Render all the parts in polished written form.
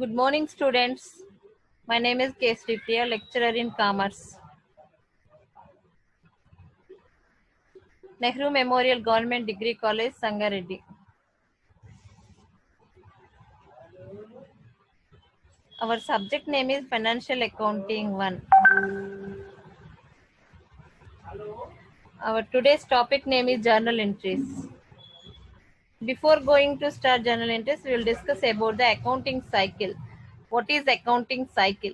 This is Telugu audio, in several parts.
Good morning, students. My name is K. Sripriya, lecturer in Commerce. Nehru Memorial Government Degree College, Sangareddy. Our subject name is Financial Accounting 1. Our today's topic name is Journal Entries. Before going to start journal entries, we will discuss about the accounting cycle. What is accounting cycle?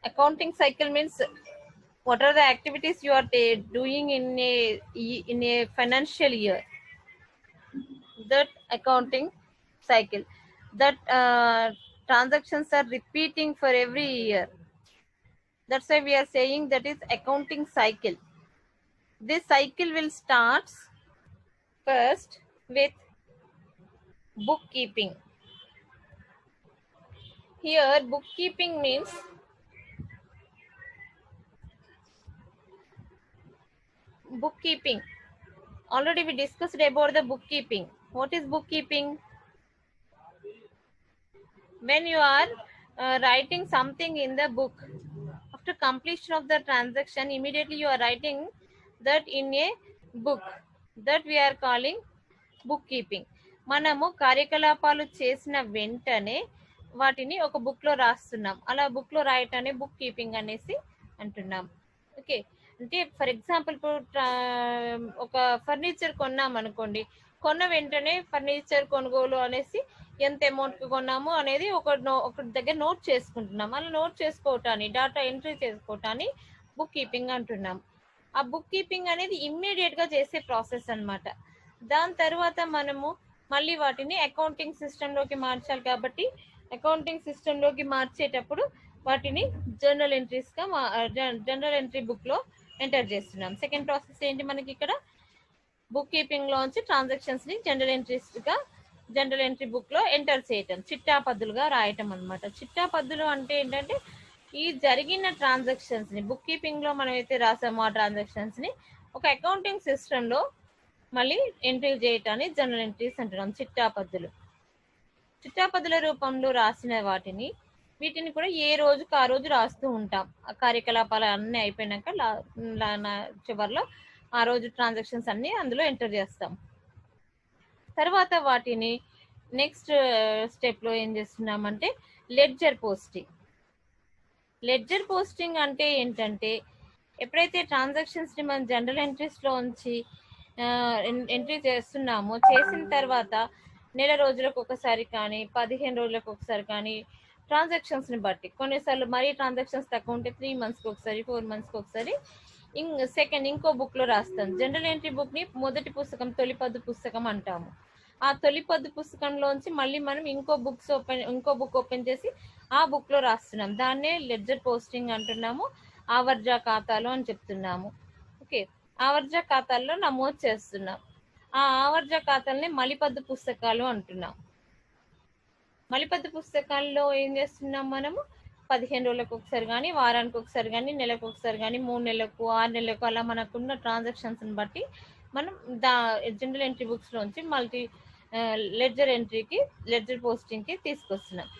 Accounting cycle means what are the activities you are doing in a financial year. That accounting cycle, that transactions are repeating for every year. That's why we are saying that is accounting cycle. This cycle will start first with bookkeeping. Here bookkeeping means bookkeeping. Already we discussed about the bookkeeping. What is bookkeeping? When you are writing something in the book, after completion of the transaction, immediately you are writing that in a book. That we are calling bookkeeping. మనము కార్యకలాపాలు చేసిన వెంటనే వాటిని ఒక బుక్ లో రాస్తున్నాం. అలా బుక్ లో రాయటాన్ని బుక్ కీపింగ్ అనేసి అంటున్నాం. ఓకే, అంటే ఫర్ ఎగ్జాంపుల్ ఇప్పుడు ఒక ఫర్నిచర్ కొన్నాం అనుకోండి, కొన్న వెంటనే ఫర్నిచర్ కొనుగోలు అనేసి ఎంత అమౌంట్ కి కొన్నాము అనేది ఒక దగ్గర నోట్ చేసుకుంటున్నాం. అలా నోట్ చేసుకోవటాన్ని, డేటా ఎంట్రీ చేసుకోవటాన్ని బుక్ కీపింగ్ అంటున్నాం. ఆ బుక్ కీపింగ్ అనేది ఇమ్మీడియట్ గా చేసే ప్రాసెస్ అన్నమాట. దాని తర్వాత మనము మళ్ళీ వాటిని అకౌంటింగ్ సిస్టమ్ లోకి మార్చాలి కాబట్టి అకౌంటింగ్ సిస్టమ్ లోకి మార్చేటప్పుడు వాటిని జర్నల్ ఎంట్రీస్ గా జనరల్ ఎంట్రీ బుక్ లో ఎంటర్ చేస్తున్నాం. సెకండ్ ప్రాసెస్ ఏంటి మనకి ఇక్కడ, బుక్ కీపింగ్ లోంచి ట్రాన్సాక్షన్స్ ని జనరల్ ఎంట్రీస్ గా జనరల్ ఎంట్రీ బుక్ లో ఎంటర్ చేయటం, చిట్టాపద్దులుగా రాయటం అన్నమాట. చిట్టాపద్దులు అంటే ఏంటంటే ఈ జరిగిన ట్రాన్సాక్షన్స్ ని బుక్ కీపింగ్ లో మనం అయితే రాసామో ఆ ట్రాన్సాక్షన్స్ ని ఒక అకౌంటింగ్ సిస్టమ్ లో మళ్ళీ ఎంట్రీ చేయటాన్ని జనరల్ ఎంట్రీస్ అంటున్నాం. చిట్టాపద్దులు, చిట్టాపద్దుల రూపంలో రాసిన వీటిని కూడా ఏ రోజుకు ఆ రోజు రాస్తూ ఉంటాం. ఆ కార్యకలాపాలు అన్ని అయిపోయినాక చివరిలో ఆ రోజు ట్రాన్సాక్షన్స్ అన్ని అందులో ఎంటర్ చేస్తాం. తర్వాత వాటిని నెక్స్ట్ స్టెప్ లో ఏం చేస్తున్నామంటే లెడ్జర్ పోస్టింగ్. లెడ్జర్ పోస్టింగ్ అంటే ఏంటంటే ఎప్పుడైతే ట్రాన్సాక్షన్స్ ని మనం జనరల్ ఎంట్రీస్ లో ఉంచి ఎంట్రీ చేస్తున్నామో, చేసిన తర్వాత నెల రోజులకు ఒకసారి కానీ 15 రోజులకు ఒకసారి కానీ ట్రాన్సాక్షన్స్ ని బట్టి, కొన్నిసార్లు మరీ ట్రాన్సాక్షన్స్ తక్కువ ఉంటే 3 months కి ఒకసారి, 4 months కి ఒకసారి ఇంకో బుక్ లో రాస్తాం. జనరల్ ఎంట్రీ బుక్ ని మొదటి పుస్తకం, తొలిపద్దు పుస్తకం అంటాము. ఆ తొలిపద్దు పుస్తకంలోంచి మళ్ళీ మనం ఇంకో బుక్ ఓపెన్ చేసి ఆ బుక్ లో రాస్తున్నాం. దాన్నే లెడ్జర్ పోస్టింగ్ అంటున్నాము, ఆవర్జా ఖాతాలు అని చెప్తున్నాము. ఓకే, ఆవర్జా ఖాతాల్లో నమోదు చేస్తున్నాం. ఆ ఆవర్జా ఖాతాలని మలిపద్దు పుస్తకాలు అంటున్నాం. మలిపద్దు పుస్తకాల్లో ఏం చేస్తున్నాం మనము 15 రోజులకు ఒకసారి కానీ, వారానికి ఒకసారి కానీ, నెలకు ఒకసారి కానీ, 3 నెలలకు, 6 నెలలకు అలా మనకున్న ట్రాన్సాక్షన్స్ ని బట్టి మనం జనరల్ ఎంట్రీ బుక్స్ లోంచి లెడ్జర్ పోస్టింగ్ కి తీసుకొస్తున్నాం.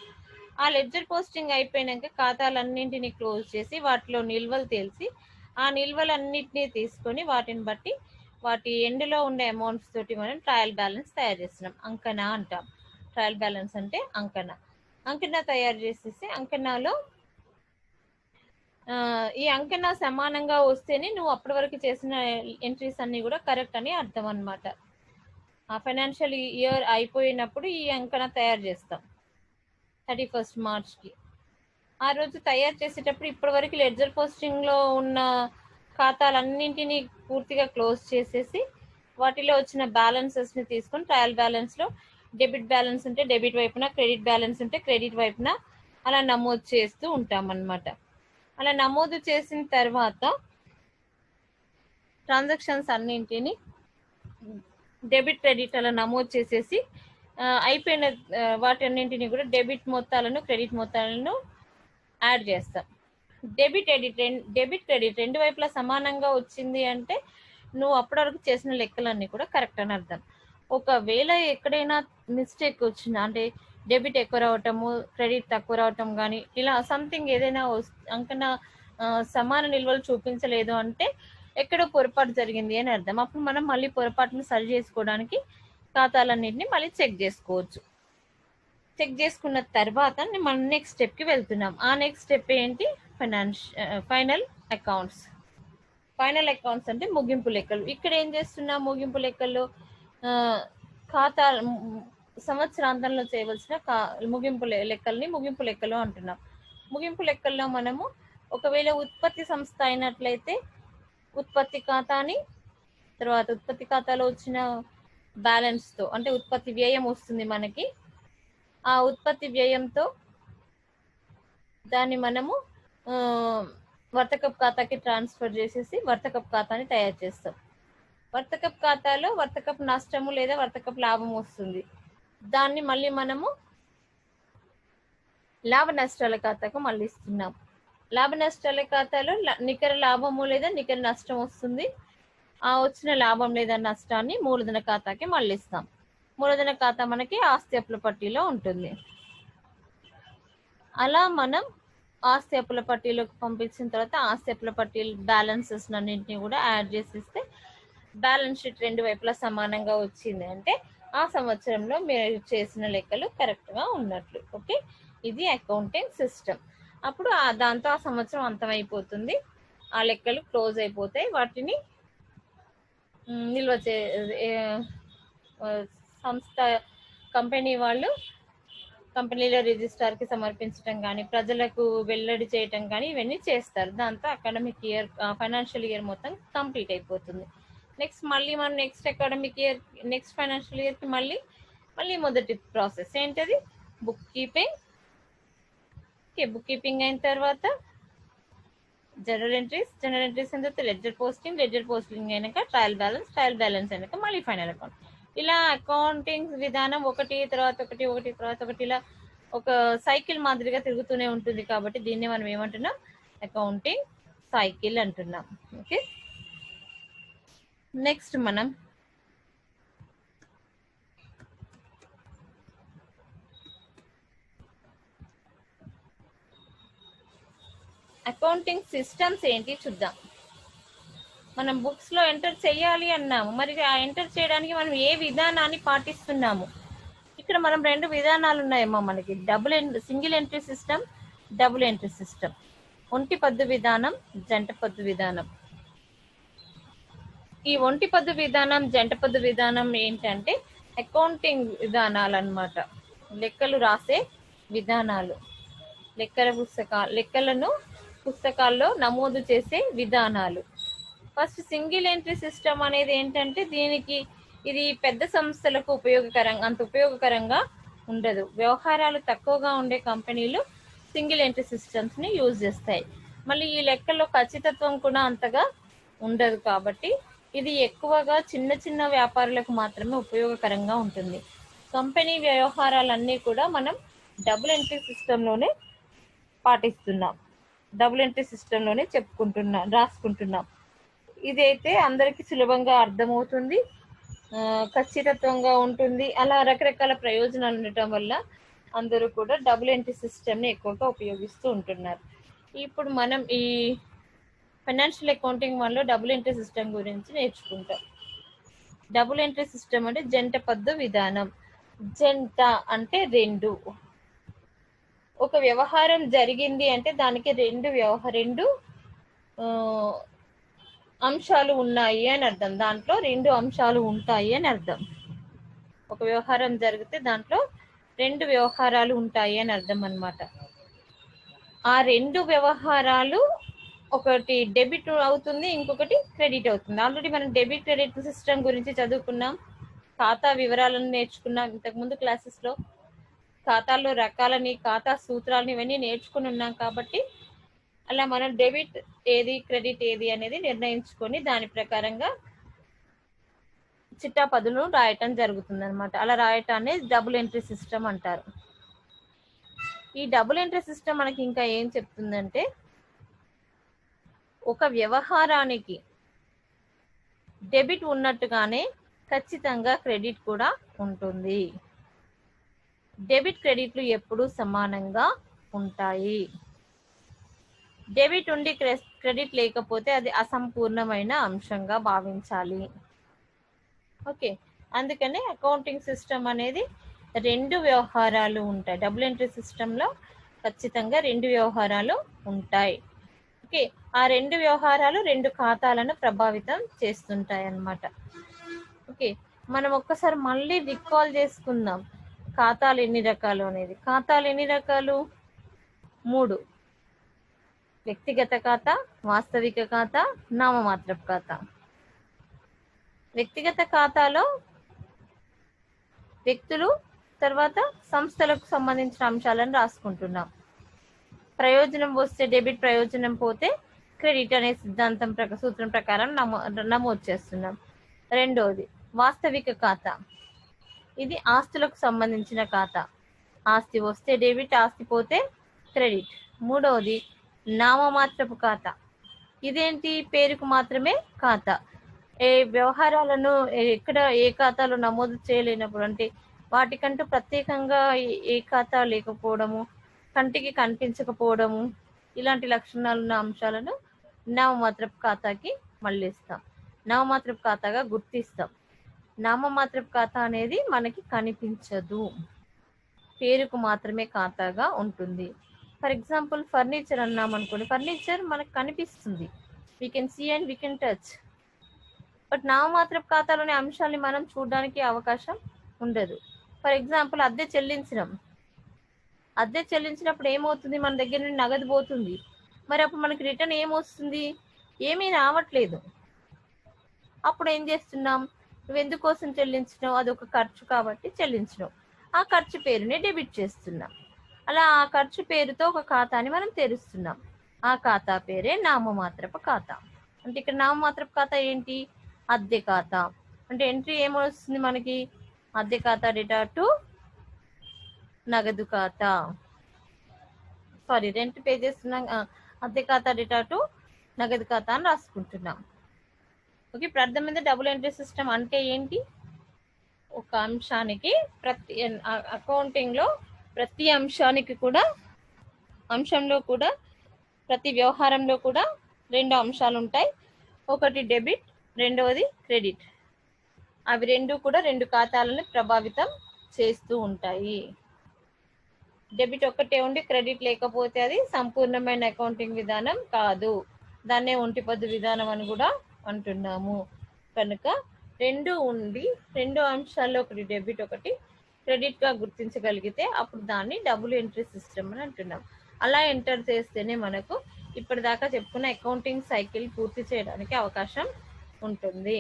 ఆ లెడ్జర్ పోస్టింగ్ అయిపోయినాక ఖాతాలన్నింటినీ క్లోజ్ చేసి వాటిలో నిల్వలు తేల్చి ఆ నిల్వలన్నింటినీ తీసుకొని వాటిని బట్టి వాటి ఎండ్లో ఉండే అమౌంట్స్ తోటి మనం ట్రయల్ బ్యాలెన్స్ తయారు చేస్తున్నాం. అంకణ అంటాం. ట్రయల్ బ్యాలెన్స్ అంటే అంకణ తయారు చేసేసి అంకణలో ఈ అంకణ సమానంగా వస్తేనే నువ్వు అప్పటి వరకు చేసిన ఎంట్రీస్ అన్ని కూడా కరెక్ట్ అని అర్థం అన్నమాట. ఆ ఫైనాన్షియల్ ఇయర్ అయిపోయినప్పుడు ఈ అంకణ తయారు చేస్తాం 31st March కి. ఆ రోజు తయారు చేసేటప్పుడు ఇప్పటి వరకు లెడ్జర్ పోస్టింగ్ లో ఉన్న ఖాతాలన్నింటినీ పూర్తిగా క్లోజ్ చేసేసి వాటిలో వచ్చిన బ్యాలెన్సెస్ ని తీసుకొని ట్రయల్ బ్యాలెన్స్ లో డెబిట్ బ్యాలెన్స్ ఉంటే డెబిట్ వైపున, క్రెడిట్ బ్యాలెన్స్ ఉంటే క్రెడిట్ వైపున అలా నమోదు చేస్తూ ఉంటాం అన్నమాట. అలా నమోదు చేసిన తర్వాత ట్రాన్సాక్షన్స్ అన్నింటినీ డెబిట్, క్రెడిట్ అలా నమోదు చేసేసి అయిపోయిన వాటన్నింటినీ కూడా డెబిట్ మొత్తాలను, క్రెడిట్ మొత్తాలను యాడ్ చేస్తాం. డెబిట్ క్రెడిట్ రెండు వైపులా సమానంగా వచ్చింది అంటే నువ్వు అప్పటి వరకు చేసిన లెక్కలన్నీ కూడా కరెక్ట్ అని అర్థం. ఒకవేళ ఎక్కడైనా మిస్టేక్ వచ్చినా, అంటే డెబిట్ ఎక్కువ రావటము, క్రెడిట్ తక్కువ రావటం కానీ ఇలా సంథింగ్ ఏదైనా అంకన సమాన నిల్వలు చూపించలేదు అంటే ఎక్కడో పొరపాటు జరిగింది అని అర్థం. అప్పుడు మనం మళ్ళీ పొరపాటును సరి చేసుకోవడానికి ఖాతాలన్నింటినీ మళ్ళీ చెక్ చేసుకోవచ్చు. చెక్ చేసుకున్న తర్వాత మనం నెక్స్ట్ స్టెప్కి వెళ్తున్నాం. ఆ నెక్స్ట్ స్టెప్ ఏంటి? Final accounts. ఫైనల్ అకౌంట్స్ అంటే ముగింపు లెక్కలు. ఇక్కడ ఏం చేస్తున్నాం? ముగింపు లెక్కల్లో ఖాతా సంవత్సరాంతంలో చేయవలసిన ముగింపు లెక్కల్ని ముగింపు లెక్కలు అంటున్నాం. ముగింపు లెక్కల్లో మనము ఒకవేళ ఉత్పత్తి సంస్థ అయినట్లయితే ఉత్పత్తి ఖాతాని, తర్వాత ఉత్పత్తి ఖాతాలో వచ్చిన బ్యాలెన్స్తో, అంటే ఉత్పత్తి వ్యయం వస్తుంది మనకి. ఆ ఉత్పత్తి వ్యయంతో దాన్ని మనము వర్తకపు ఖాతాకి ట్రాన్స్ఫర్ చేసేసి వర్తకపు ఖాతాని తయారు చేస్తాం. వర్తకపు ఖాతాలో వర్తకపు నష్టము లేదా వర్తకపు లాభం వస్తుంది. దాన్ని మళ్ళీ మనము లాభ నష్టాల ఖాతాకు మళ్ళీ ఇస్తున్నాం. లాభ నష్టాల ఖాతాలో నికర లాభము లేదా నికర నష్టం వస్తుంది. ఆ వచ్చిన లాభం లేదా నష్టాన్ని మూలధన ఖాతాకి మళ్ళీ ఇస్తాం. మూలధన ఖాతా మనకి ఆస్తి అప్పుల పట్టీలో ఉంటుంది. అలా మనం ఆస్తి అప్పుల పట్టీలోకి పంపించిన తర్వాత ఆస్తి అప్పుల పట్టీ బ్యాలెన్సెస్ అన్నింటినీ కూడా యాడ్ చేసిస్తే బ్యాలెన్స్ షీట్ రెండు వైపులా సమానంగా వచ్చింది అంటే ఆ సంవత్సరంలో మీరు చేసిన లెక్కలు కరెక్ట్గా ఉన్నట్లు. ఓకే, ఇది అకౌంటింగ్ సిస్టమ్. అప్పుడు దాంతో ఆ సంవత్సరం అంతమైపోతుంది, ఆ లెక్కలు క్లోజ్ అయిపోతాయి. వాటిని నిల్వ సంస్థ కంపెనీ వాళ్ళు కంపెనీలో రిజిస్ట్రార్కి సమర్పించడం కానీ ప్రజలకు వెల్లడి చేయటం కానీ ఇవన్నీ చేస్తారు. దాంతో అకాడమిక్ ఇయర్ ఫైనాన్షియల్ ఇయర్ మొత్తం కంప్లీట్ అయిపోతుంది. నెక్స్ట్ మళ్ళీ మనం next academic year next financial ఇయర్కి మళ్ళీ మొదటి ప్రాసెస్ ఏంటది? Book keeping. Okay, book keeping అయిన తర్వాత జనరల్ ఎంట్రీస్ అయిన తర్వాత లెడ్జర్ పోస్టింగ్ అయినాక ట్రయల్ బ్యాలెన్స్ అయినాక మళ్ళీ ఫైనల్ అకౌంట్. ఇలా అకౌంటింగ్ విధానం ఒకటి తర్వాత ఒకటి ఇలా ఒక సైకిల్ మాదిరిగా తిరుగుతూనే ఉంటుంది. కాబట్టి దీన్ని మనం ఏమంటున్నాం? అకౌంటింగ్ సైకిల్ అంటున్నాం. ఓకే, నెక్స్ట్ మనం అకౌంటింగ్ సిస్టమ్స్ ఏంటి చూద్దాం. మనం బుక్స్ లో ఎంటర్ చేయాలి అన్నాము, మరి ఆ ఎంటర్ చేయడానికి మనం ఏ విధానాన్ని పాటిస్తున్నాము? ఇక్కడ మనం రెండు విధానాలు ఉన్నాయమ్మా మనకి, single entry system, double entry system. ఒంటి పద్దు విధానం, జంట పద్దు విధానం. ఈ ఒంటి పద్దు విధానం, జంట పద్దు విధానం ఏంటంటే అకౌంటింగ్ విధానాలు అన్నమాట. లెక్కలు రాసే విధానాలు, లెక్కలను పుస్తకాల్లో నమోదు చేసే విధానాలు. ఫస్ట్ సింగిల్ ఎంట్రీ సిస్టమ్ అనేది ఏంటంటే ఇది పెద్ద సంస్థలకు అంత ఉపయోగకరంగా ఉండదు. వ్యవహారాలు తక్కువగా ఉండే కంపెనీలు సింగిల్ ఎంట్రీ సిస్టమ్స్ ని యూజ్ చేస్తాయి. మళ్ళీ ఈ లెక్కల్లో ఖచ్చితత్వం కూడా అంతగా ఉండదు. కాబట్టి ఇది ఎక్కువగా చిన్న వ్యాపారులకు మాత్రమే ఉపయోగకరంగా ఉంటుంది. కంపెనీ వ్యవహారాలన్నీ కూడా మనం డబుల్ ఎంట్రీ సిస్టంలోనే పాటిస్తున్నాం, డబుల్ ఎంట్రీ సిస్టంలోనే రాసుకుంటున్నాం. ఇదైతే అందరికీ సులభంగా అర్థమవుతుంది, ఖచ్చితత్వంగా ఉంటుంది. అలా రకరకాల ప్రయోజనాలు ఉండటం వల్ల అందరూ కూడా డబుల్ ఎంట్రీ సిస్టమ్ని ఎక్కువగా ఉపయోగిస్తూ ఉంటున్నారు. ఇప్పుడు మనం ఈ ఫైనాన్షియల్ అకౌంటింగ్ వల్ల డబుల్ ఎంట్రీ సిస్టమ్ గురించి నేర్చుకుంటాం. డబుల్ ఎంట్రీ సిస్టమ్ అంటే జంట పద్దు విధానం. జంట అంటే రెండు. ఒక వ్యవహారం జరిగింది అంటే దానికి రెండు అంశాలు ఉన్నాయి అని అర్థం. దాంట్లో రెండు అంశాలు ఉంటాయి అని అర్థం. ఒక వ్యవహారం జరిగితే దాంట్లో రెండు వ్యవహారాలు ఉంటాయి అని అర్థం అన్నమాట. ఆ రెండు వ్యవహారాలు ఒకటి డెబిట్ అవుతుంది, ఇంకొకటి క్రెడిట్ అవుతుంది. ఆల్రెడీ మనం డెబిట్ క్రెడిట్ సిస్టమ్ గురించి చదువుకున్నాం, ఖాతా వివరాలను నేర్చుకున్నాం ఇంతకుముందు క్లాసెస్లో. ఖాతాల్లో రకాలని, ఖాతా సూత్రాలని ఇవన్నీ నేర్చుకుని ఉన్నాం. కాబట్టి అలా మనం డెబిట్ ఏది క్రెడిట్ ఏది అనేది నిర్ణయించుకొని దాని ప్రకారంగా చిట్టా పదులు రాయటం జరుగుతుంది అనమాట. అలా రాయటాన్ని డబుల్ ఎంట్రీ సిస్టమ్ అంటారు. ఈ డబుల్ ఎంట్రీ సిస్టమ్ మనకి ఇంకా ఏం చెప్తుందంటే ఒక వ్యవహారానికి డెబిట్ ఉన్నట్టుగానే ఖచ్చితంగా క్రెడిట్ కూడా ఉంటుంది. డెబిట్ క్రెడిట్లు ఎప్పుడూ సమానంగా ఉంటాయి. డెబిట్ ఉండి క్రెడిట్ లేకపోతే అది అసంపూర్ణమైన అంశంగా భావించాలి. ఓకే, అందుకనే అకౌంటింగ్ సిస్టమ్ అనేది రెండు వ్యవహారాలు ఉంటాయి. డబుల్ ఎంట్రీ సిస్టంలో ఖచ్చితంగా రెండు వ్యవహారాలు ఉంటాయి. ఓకే, ఆ రెండు వ్యవహారాలు రెండు ఖాతాలను ప్రభావితం చేస్తుంటాయి అన్నమాట. ఓకే, మనం ఒక్కసారి మళ్ళీ రికాల్ చేసుకుందాం ఖాతాలు ఎన్ని రకాలు అనేది. ఖాతాలు ఎన్ని రకాలు? 3: వ్యక్తిగత ఖాతా, వాస్తవిక ఖాతా, నామమాత్రపు ఖాతా. వ్యక్తిగత ఖాతాలో వ్యక్తులు తర్వాత సంస్థలకు సంబంధించిన అంశాలను రాసుకుంటున్నాం. ప్రయోజనం వస్తే డెబిట్, ప్రయోజనం పోతే క్రెడిట్ అనే సిద్ధాంతం సూత్రం ప్రకారం నమోదు చేస్తున్నాం. రెండవది వాస్తవిక ఖాతా. ఇది ఆస్తులకు సంబంధించిన ఖాతా. ఆస్తి వస్తే డెబిట్, ఆస్తి పోతే క్రెడిట్. మూడవది నామమాత్రపు ఖాతా. ఇదేంటి? పేరుకు మాత్రమే ఖాతా. ఏ వ్యవహారాలను ఎక్కడ ఏ ఖాతాలో నమోదు చేయలేనప్పుడు, అంటే వాటికంటూ ప్రత్యేకంగా ఏ ఖాతా లేకపోవడము, కంటికి కనిపించకపోవడము, ఇలాంటి లక్షణాలు ఉన్న అంశాలను నామమాత్రపు ఖాతాకి మళ్ళిస్తాం, నామమాత్రపు ఖాతాగా గుర్తిస్తాం. నామమాత్రపు ఖాతా అనేది మనకి కనిపించదు, పేరుకు మాత్రమే ఖాతాగా ఉంటుంది. ఫర్ ఎగ్జాంపుల్ ఫర్నిచర్ అన్నాం అనుకోండి, ఫర్నిచర్ మనకు కనిపిస్తుంది, we can see and we can touch. But నామమాత్రపు ఖాతాలోని అంశాలని మనం చూడడానికి అవకాశం ఉండదు. ఫర్ ఎగ్జాంపుల్ అద్దె చెల్లించినప్పుడు ఏమవుతుంది? మన దగ్గర నుండి నగదు పోతుంది. మరి అప్పుడు మనకి రిటర్న్ ఏమొస్తుంది? ఏమీ రావట్లేదు. అప్పుడు ఏం చేస్తున్నాం? నువ్వు ఎందుకోసం చెల్లించినావు? అదొక ఖర్చు కాబట్టి చెల్లించినావు. ఆ ఖర్చు పేరుని డెబిట్ చేస్తున్నాం. అలా ఆ ఖర్చు పేరుతో ఒక ఖాతాని మనం తెరుస్తున్నాం. ఆ ఖాతా పేరే నామమాత్రపు ఖాతా. అంటే ఇక్కడ నామమాత్రపు ఖాతా ఏంటి? అద్దె ఖాతా. అంటే ఎంట్రీ ఏమొస్తుంది మనకి? అద్దె ఖాతా డేటా టు నగదు ఖాతా, సారీ రెంట్ పే చేస్తున్నాం, అద్దె ఖాతా డేటా టు నగదు ఖాతా అని రాసుకుంటున్నాం. ఓకే, ఇప్పుడు అర్థమైంది డబుల్ ఎంట్రీ సిస్టమ్ అంటే ఏంటి? ఒక అంశానికి అకౌంటింగ్లో ప్రతి అంశంలో కూడా ప్రతి వ్యవహారంలో కూడా రెండు అంశాలు ఉంటాయి. ఒకటి డెబిట్, రెండవది క్రెడిట్. అవి రెండు కూడా రెండు ఖాతాలను ప్రభావితం చేస్తూ ఉంటాయి. డెబిట్ ఒక్కటే ఉండి క్రెడిట్ లేకపోతే అది సంపూర్ణమైన అకౌంటింగ్ విధానం కాదు, దాన్నే ఒంటిపద్దు విధానం అని కూడా అంటున్నాము. కనుక రెండు ఉండి రెండు అంశాల్లో ఒకటి డెబిట్ ఒకటి క్రెడిట్ గా గుర్తించగలిగితే అప్పుడు దాన్ని డబుల్ ఎంట్రీ సిస్టమ్ అని అంటున్నాం. అలా ఎంటర్ చేస్తేనే మనకు ఇప్పటిదాకా చెప్పుకున్న అకౌంటింగ్ సైకిల్ పూర్తి చేయడానికి అవకాశం ఉంటుంది.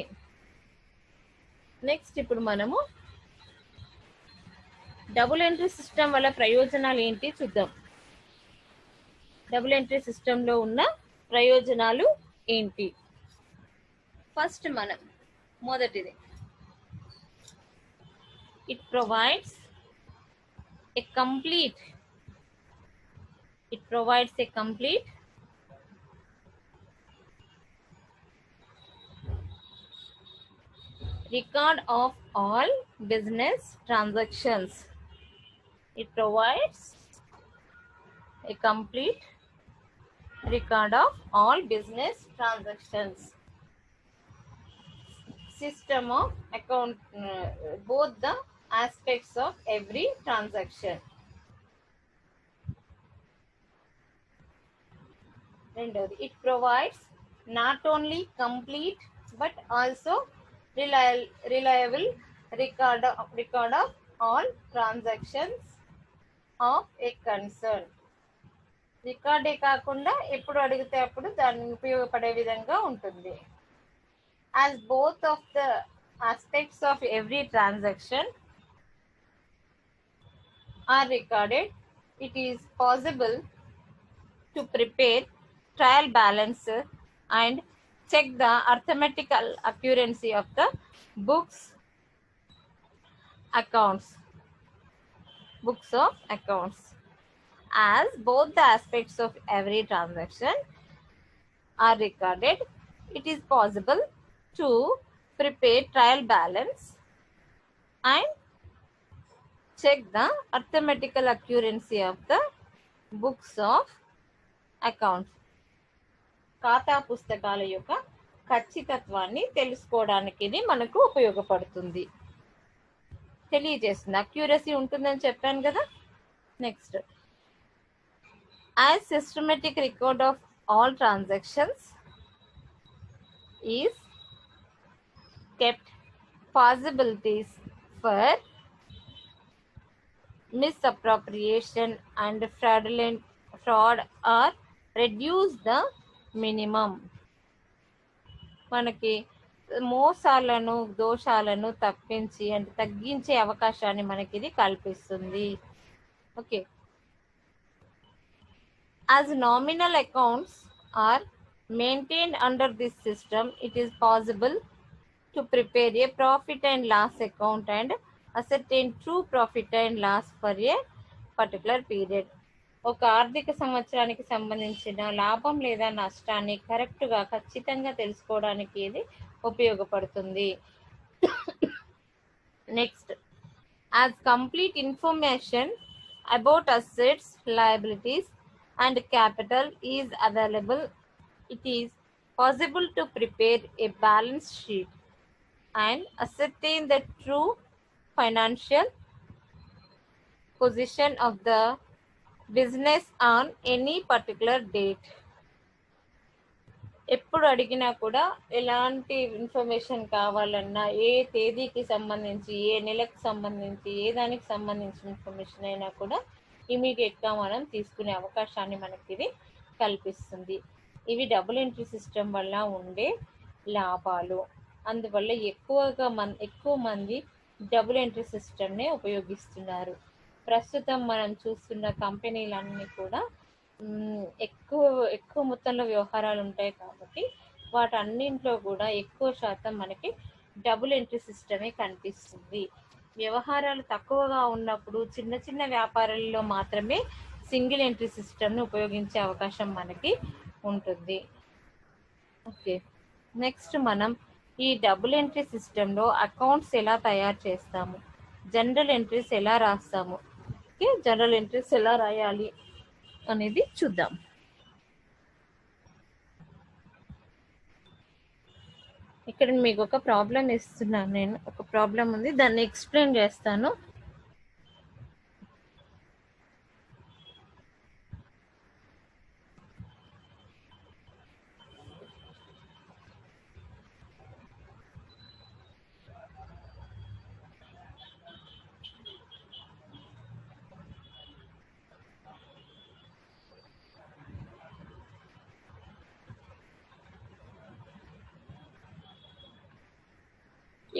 నెక్స్ట్ ఇప్పుడు మనము డబుల్ ఎంట్రీ సిస్టమ్ వల్ల ప్రయోజనాలు ఏంటి చూద్దాం. డబుల్ ఎంట్రీ సిస్టంలో ఉన్న ప్రయోజనాలు ఏంటి? ఫస్ట్ మనం మొదటిది, it provides A complete record of all business transactions. It provides a complete record of all business transactions. System of account both the aspects of every transaction. Rendavadi, it provides not only complete but also reliable record of all transactions of a concern. రికార్డే కాకుండా ఎప్పుడు అడిగితే అప్పుడు దాన్ని ఉపయోగపడే విధంగా ఉంటుంది. As both of the aspects of every transaction are recorded, it is possible to prepare trial balance and check the arithmetical accuracy of the books of accounts. As both the aspects of every transaction are recorded, it is possible to prepare trial balance and check the arithmetical accuracy of the books of accounts. ఖాతా పుస్తకాల యొక్క ఖచ్చితత్వాన్ని తెలుసుకోవడానికి ఇది మనకు ఉపయోగపడుతుంది, తెలియజేస్తుంది. అక్యూరసీ ఉంటుందని చెప్పాను కదా. Next, as systematic record of all transactions is kept, possibilities for misappropriation and fraud are reduce the minimum. మనకి మోసాలను దోషాలను తప్పించి అంటే తగ్గించే అవకాశాన్ని మనకి ఇది కల్పిస్తుంది. Okay, as nominal accounts are maintained under this system, it is possible to prepare a profit and loss account and ascertain true profit and loss for a particular period. ఒక ఆర్థిక సంవత్సరానికి సంబంధించిన లాభం లేదా నష్టాన్ని కరెక్ట్గా ఖచ్చితంగా తెలుసుకోవడానికి ఇది ఉపయోగపడుతుంది. Next, as complete information about assets, liabilities and capital is available, it is possible to prepare A balance sheet and ascertain the true financial position of the business on any particular date. ఎప్పుడు అడిగినా కూడా ఎలాంటి ఇన్ఫర్మేషన్ కావాలన్నా, ఏ తేదీకి సంబంధించి, ఏ నెలకు సంబంధించి, ఏ దానికి సంబంధించిన ఇన్ఫర్మేషన్ అయినా కూడా ఇమీడియట్గా మనం తీసుకునే అవకాశాన్ని మనకి ఇది కల్పిస్తుంది. ఇవి డబుల్ ఎంట్రీ సిస్టమ్ వల్ల ఉండే లాభాలు. అందువల్ల ఎక్కువ మంది డబుల్ ఎంట్రీ సిస్టమ్నే ఉపయోగిస్తున్నారు. ప్రస్తుతం మనం చూస్తున్న కంపెనీలన్నీ కూడా ఎక్కువ మొత్తంలో వ్యవహారాలు ఉంటాయి కాబట్టి వాటన్నింటిలో కూడా ఎక్కువ శాతం మనకి డబుల్ ఎంట్రీ సిస్టమే కనిపిస్తుంది. వ్యవహారాలు తక్కువగా ఉన్నప్పుడు చిన్న చిన్న వ్యాపారాలలో మాత్రమే సింగిల్ ఎంట్రీ సిస్టమ్ని ఉపయోగించే అవకాశం మనకి ఉంటుంది. ఓకే, నెక్స్ట్ మనం ఈ డబుల్ ఎంట్రీ సిస్టంలో అకౌంట్స్ ఎలా తయారు చేస్తాము, జనరల్ ఎంట్రీస్ ఎలా రాస్తాము, ఓకే, జనరల్ ఎంట్రీస్ ఎలా రాయాలి అనేది చూద్దాం. ఇక్కడ మీకు ఒక ప్రాబ్లం ఇస్తున్నాను, నేను ఒక ప్రాబ్లం ఉంది, దాన్ని ఎక్స్ప్లెయిన్ చేస్తాను.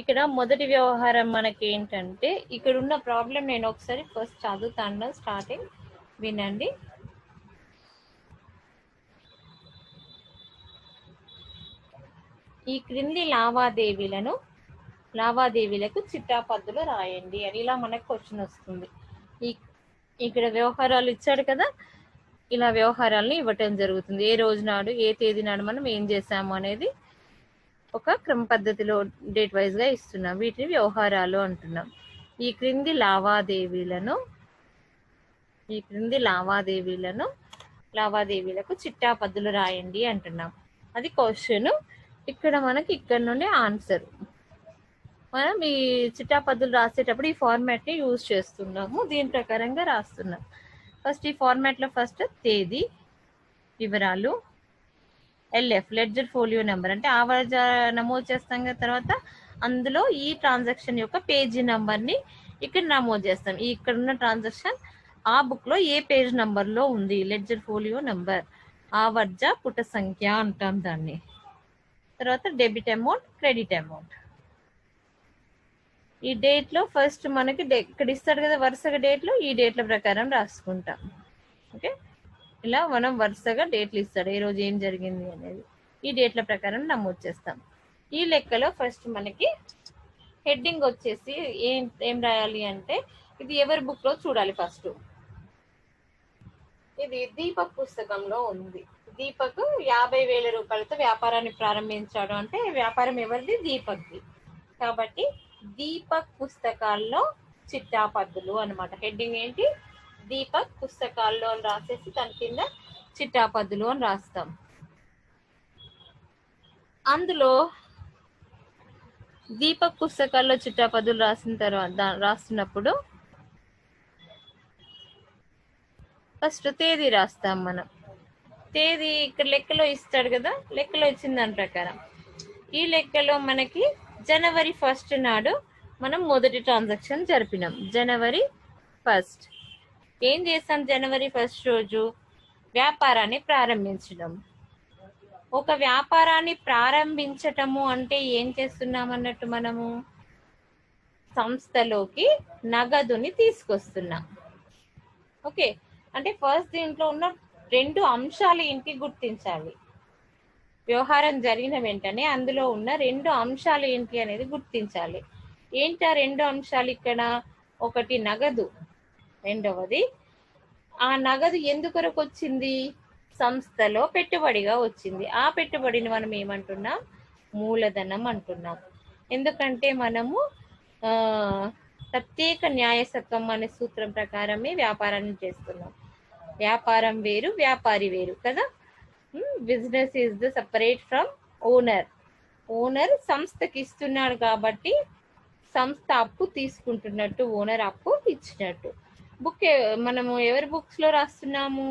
ఇక్కడ మొదటి వ్యవహారం మనకి ఏంటంటే, ఇక్కడ ఉన్న ప్రాబ్లం నేను ఒకసారి ఫస్ట్ చదువుతాను, స్టార్టింగ్ వినండి. ఈ క్రింది లావాదేవీలకు చిట్టాపద్దులు రాయండి అని ఇలా మనకు క్వశ్చన్ వస్తుంది. ఇక్కడ వ్యవహారాలు ఇచ్చాడు కదా, ఇలా వ్యవహారాలను ఇవ్వటం జరుగుతుంది. ఏ రోజు నాడు, ఏ తేదీ నాడు మనం ఏం చేసాము అనేది ఒక క్రమ పద్ధతిలో డేట్ వైజ్ గా ఇస్తున్నాం. వీటిని వ్యవహారాలు అంటున్నాం. ఈ క్రింది లావాదేవీలకు చిట్టాపద్దులు రాయండి అంటున్నాం. అది క్వశ్చన్. ఇక్కడ నుండి ఆన్సర్. మనం ఈ చిట్టాపద్దులు రాసేటప్పుడు ఈ ఫార్మాట్ ని యూజ్ చేస్తున్నాము. దీని ప్రకారంగా రాస్తున్నాం. ఫస్ట్ ఈ ఫార్మాట్ లో ఫస్ట్ తేదీ, వివరాలు, LF లెడ్జర్ ఫోలియో నెంబర్ అంటే ఆవాజ నమోదు చేస్తాం కదా. తర్వాత అందులో ఈ ట్రాన్సాక్షన్ యొక్క పేజీ నెంబర్ ని ఇక్కడ నమోదు చేస్తాం. ఇక్కడ ఉన్న ట్రాన్సాక్షన్ ఆ బుక్ లో ఏ పేజ్ నంబర్ లో ఉంది, లెడ్జర్ ఫోలియో నెంబర్, ఆవర్జ పుట సంఖ్య అంటాం దాన్ని. తర్వాత డెబిట్ అమౌంట్, క్రెడిట్ అమౌంట్. ఈ డేట్ లో ఫస్ట్ మనకి ఇక్కడ ఇస్తాడు కదా వరుసగా డేట్లు, ఈ డేట్ల ప్రకారం రాసుకుంటాం. ఓకే, ఇలా మనం వరుసగా డేట్లు ఇస్తాడు, ఏ రోజు ఏం జరిగింది అనేది ఈ డేట్ల ప్రకారం నమోదు చేస్తాం. ఈ లెక్కలో ఫస్ట్ మనకి హెడ్డింగ్ వచ్చేసి ఏం రాయాలి అంటే, ఇది ఎవరి బుక్ లో చూడాలి. ఫస్ట్ ఇది దీపక్ పుస్తకంలో ఉంది. దీపక్ 50,000 రూపాయలతో వ్యాపారాన్ని ప్రారంభించాడు అంటే వ్యాపారం ఎవరిది? దీపక్ది. కాబట్టి దీపక్ పుస్తకాల్లో చిట్టాపద్దులు అన్నమాట. హెడ్డింగ్ ఏంటి? దీపక్ పుస్తకాల్లో అని రాసేసి దాని కింద చిట్టాపద్దులు అని రాస్తాం. అందులో దీపక్ పుస్తకాల్లో చిట్టాపద్దులు రాసిన తర్వాత రాస్తున్నప్పుడు ఫస్ట్ తేదీ రాస్తాం మనం. తేదీ ఇక్కడ లెక్కలో ఇస్తాడు కదా, లెక్కలో ఇచ్చిన దాని ప్రకారం ఈ లెక్కలో మనకి జనవరి 1 నాడు మనం మొదటి ట్రాన్సాక్షన్ జరిపినాం. జనవరి 1 ఏం చేస్తాం? జనవరి 1 రోజు వ్యాపారాన్ని ప్రారంభించడం. ఒక వ్యాపారాన్ని ప్రారంభించటము అంటే ఏం చేస్తున్నాం అన్నట్టు, మనము సంస్థలోకి నగదుని తీసుకొస్తున్నాం. ఓకే, అంటే ఫస్ట్ దీంట్లో ఉన్న 2 అంశాలు ఏంటి గుర్తించాలి. వ్యవహారం జరిగిన వెంటనే అందులో ఉన్న 2 అంశాలు ఏంటి అనేది గుర్తించాలి. ఏంటి ఆ 2 అంశాలు ఇక్కడ? ఒకటి నగదు, రెండవది ఆ నగదు ఎందుకొరకు వచ్చింది? సంస్థలో పెట్టుబడిగా వచ్చింది. ఆ పెట్టుబడిని మనం ఏమంటున్నాం? మూలధనం అంటున్నాం. ఎందుకంటే మనము ప్రత్యేక న్యాయసత్వం అనే సూత్రం ప్రకారమే వ్యాపారాన్ని చేస్తున్నాం. వ్యాపారం వేరు, వ్యాపారి వేరు కదా. Business is the separate from owner. Owner సంస్థకి ఇస్తున్నాడు కాబట్టి సంస్థ అప్పు తీసుకుంటున్నట్టు, ఓనర్ అప్పు ఇచ్చినట్టు. బుక్ మనము ఎవరి బుక్స్ లో రాస్తున్నాము?